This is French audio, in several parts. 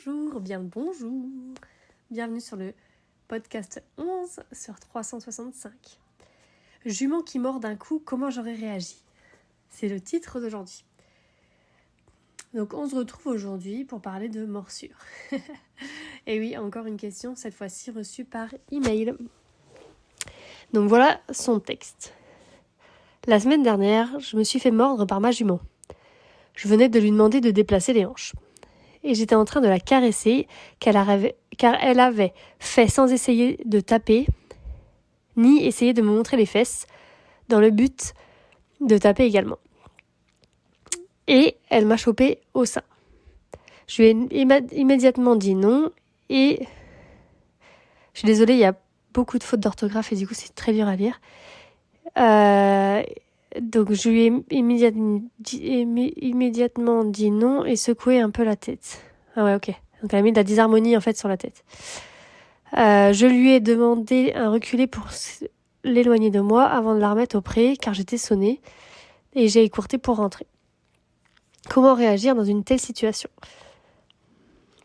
Bonjour, bienvenue sur le podcast 11 sur 365. Jument qui mord d'un coup, comment j'aurais réagi? C'est le titre d'aujourd'hui. Donc on se retrouve aujourd'hui pour parler de morsure. Et oui, encore une question, cette fois-ci reçue par email. Donc voilà son texte. La semaine dernière, je me suis fait mordre par ma jument. Je venais de lui demander de déplacer les hanches. Et j'étais en train de la caresser, car elle avait fait sans essayer de taper, ni essayer de me montrer les fesses, dans le but de taper également. Et elle m'a chopé au sein. Je lui ai immédiatement dit non, et je suis désolée, il y a beaucoup de fautes d'orthographe, et du coup c'est très dur à lire. Donc je lui ai immédiatement dit non, et secoué un peu la tête. Ah ouais, ok. Donc elle a mis de la disharmonie en fait sur la tête. Je lui ai demandé un reculé pour l'éloigner de moi avant de la remettre au pré, car j'étais sonnée, et j'ai écourté pour rentrer. Comment réagir dans une telle situation?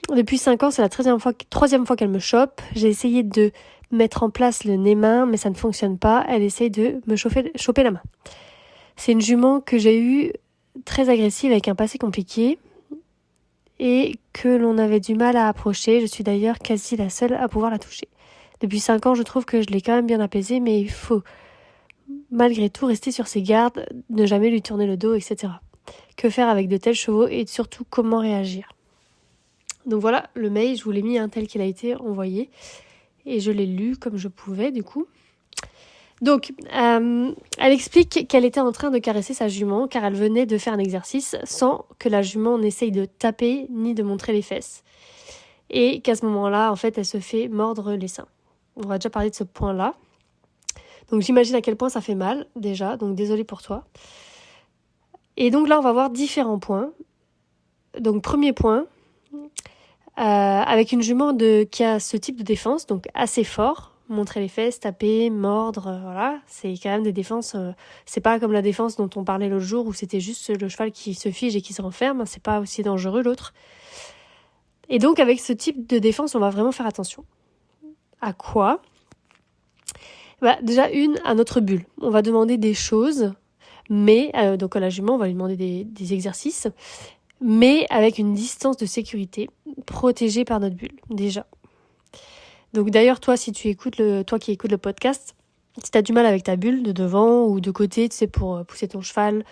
Depuis 5 ans, c'est la troisième fois qu'elle me chope. J'ai essayé de mettre en place le nez-main, mais ça ne fonctionne pas. Elle essaye de me choper la main. C'est une jument que j'ai eue très agressive avec un passé compliqué et que l'on avait du mal à approcher. Je suis d'ailleurs quasi la seule à pouvoir la toucher. Depuis 5 ans, je trouve que je l'ai quand même bien apaisée, mais il faut malgré tout rester sur ses gardes, ne jamais lui tourner le dos, etc. Que faire avec de tels chevaux et surtout comment réagir? Donc voilà, le mail, je vous l'ai mis tel qu'il a été envoyé et je l'ai lu comme je pouvais du coup. Donc, elle explique qu'elle était en train de caresser sa jument car elle venait de faire un exercice sans que la jument n'essaye de taper ni de montrer les fesses. Et qu'à ce moment-là, en fait, elle se fait mordre les seins. On va déjà parler de ce point-là. Donc j'imagine à quel point ça fait mal déjà, donc désolée pour toi. Et donc là, on va voir différents points. Donc premier point, avec une jument qui a ce type de défense, donc assez fort, montrer les fesses, taper, mordre, voilà, c'est quand même des défenses, c'est pas comme la défense dont on parlait l'autre jour où c'était juste le cheval qui se fige et qui se renferme, c'est pas aussi dangereux l'autre. Et donc avec ce type de défense, on va vraiment faire attention. À quoi? Déjà à notre bulle. On va demander des choses, mais donc à la jument, on va lui demander des exercices, mais avec une distance de sécurité protégée par notre bulle, déjà. Donc d'ailleurs, toi qui écoutes le podcast, si tu as du mal avec ta bulle de devant ou de côté, tu sais, pour pousser ton cheval,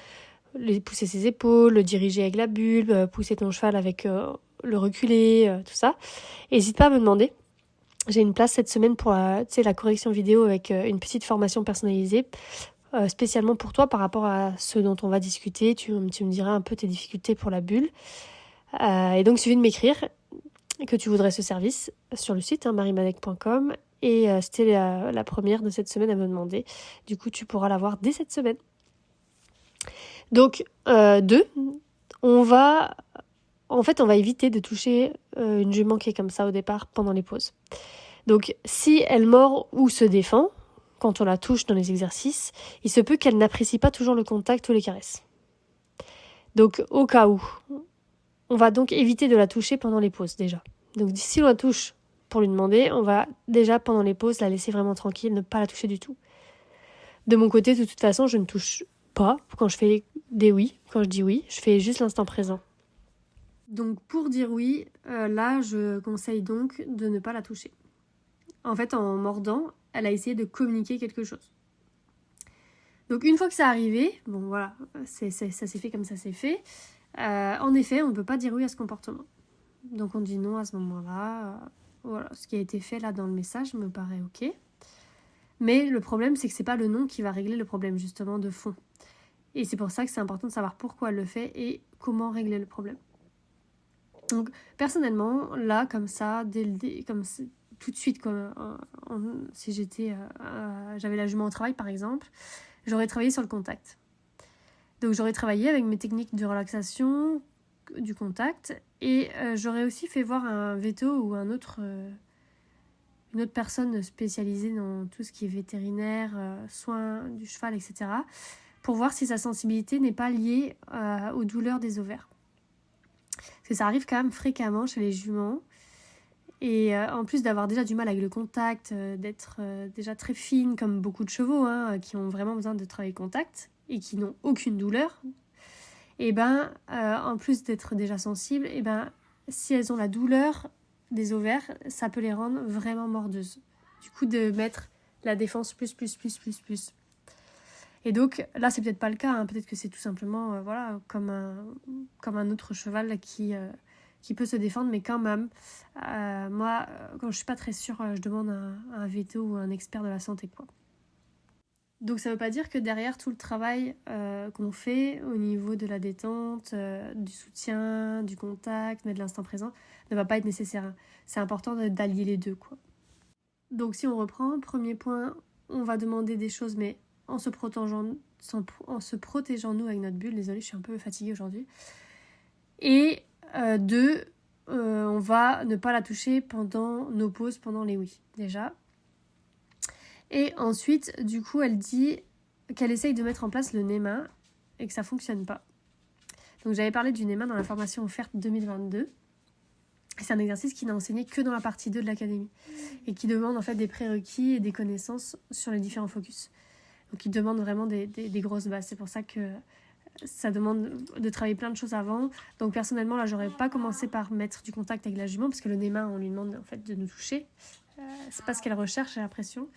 pousser ses épaules, le diriger avec la bulle, pousser ton cheval avec le reculé, tout ça, n'hésite pas à me demander. J'ai une place cette semaine pour la correction vidéo avec une petite formation personnalisée, spécialement pour toi par rapport à ce dont on va discuter. Tu me diras un peu tes difficultés pour la bulle. Et donc, il suffit de m'écrire que tu voudrais ce service sur le site marimadec.com et c'était la première de cette semaine à me demander. Du coup, tu pourras l'avoir dès cette semaine. Donc, 2, on va éviter de toucher une jument qui est comme ça au départ pendant les pauses. Donc, si elle mord ou se défend, quand on la touche dans les exercices, il se peut qu'elle n'apprécie pas toujours le contact ou les caresses. Donc, au cas où, on va donc éviter de la toucher pendant les pauses déjà. Donc, si on la touche pour lui demander, on va déjà pendant les pauses la laisser vraiment tranquille, ne pas la toucher du tout. De mon côté, de toute façon, je ne touche pas quand je fais des oui. Quand je dis oui, je fais juste l'instant présent. Donc, pour dire oui, là, je conseille donc de ne pas la toucher. En fait, en mordant, elle a essayé de communiquer quelque chose. Donc une fois que c'est arrivé, bon voilà, ça s'est fait comme ça s'est fait. En effet, on ne peut pas dire oui à ce comportement. Donc on dit non à ce moment-là. Voilà, ce qui a été fait là dans le message me paraît ok. Mais le problème, c'est que c'est pas le non qui va régler le problème justement de fond. Et c'est pour ça que c'est important de savoir pourquoi elle le fait et comment régler le problème. Donc personnellement, là comme ça, tout de suite, si j'avais la jument au travail par exemple, j'aurais travaillé sur le contact. Donc j'aurais travaillé avec mes techniques de relaxation du contact et j'aurais aussi fait voir un véto ou une autre personne spécialisée dans tout ce qui est vétérinaire, soins du cheval, etc. pour voir si sa sensibilité n'est pas liée aux douleurs des ovaires. Parce que ça arrive quand même fréquemment chez les juments. Et en plus d'avoir déjà du mal avec le contact, d'être déjà très fines comme beaucoup de chevaux qui ont vraiment besoin de travailler le contact et qui n'ont aucune douleur, et en plus d'être déjà sensibles, si elles ont la douleur des ovaires, ça peut les rendre vraiment mordeuses. Du coup, de mettre la défense plus. Et donc, là, c'est peut-être pas le cas. Peut-être que c'est tout simplement comme un autre cheval qui peut se défendre. Mais quand même, moi, quand je suis pas très sûre, je demande à un véto ou à un expert de la santé, quoi. Donc ça veut pas dire que derrière tout le travail qu'on fait au niveau de la détente, du soutien, du contact, mais de l'instant présent, ne va pas être nécessaire. C'est important d'allier les deux, quoi. Donc si on reprend, premier point, on va demander des choses, mais en se protégeant nous avec notre bulle. Désolée, je suis un peu fatiguée aujourd'hui. Et deux, on va ne pas la toucher pendant nos pauses, pendant les oui, déjà. Et ensuite, du coup, elle dit qu'elle essaye de mettre en place le NEMA et que ça fonctionne pas. Donc j'avais parlé du NEMA dans la formation offerte 2022. Et c'est un exercice qui n'a enseigné que dans la partie 2 de l'académie et qui demande en fait des prérequis et des connaissances sur les différents focus. Donc il demande vraiment des grosses bases. C'est pour ça que ça demande de travailler plein de choses avant. Donc personnellement, là, j'aurais pas commencé par mettre du contact avec la jument parce que le NEMA, on lui demande en fait de nous toucher. C'est pas ce qu'elle recherche, j'ai l'impression.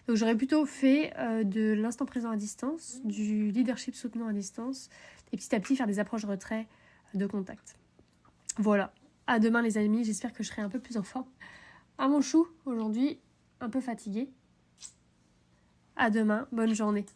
Donc j'aurais plutôt fait de l'instant présent à distance, du leadership soutenant à distance, et petit à petit faire des approches de retrait de contact. Voilà. À demain les amis, j'espère que je serai un peu plus en forme. À mon chou, aujourd'hui, un peu fatiguée. À demain, bonne journée.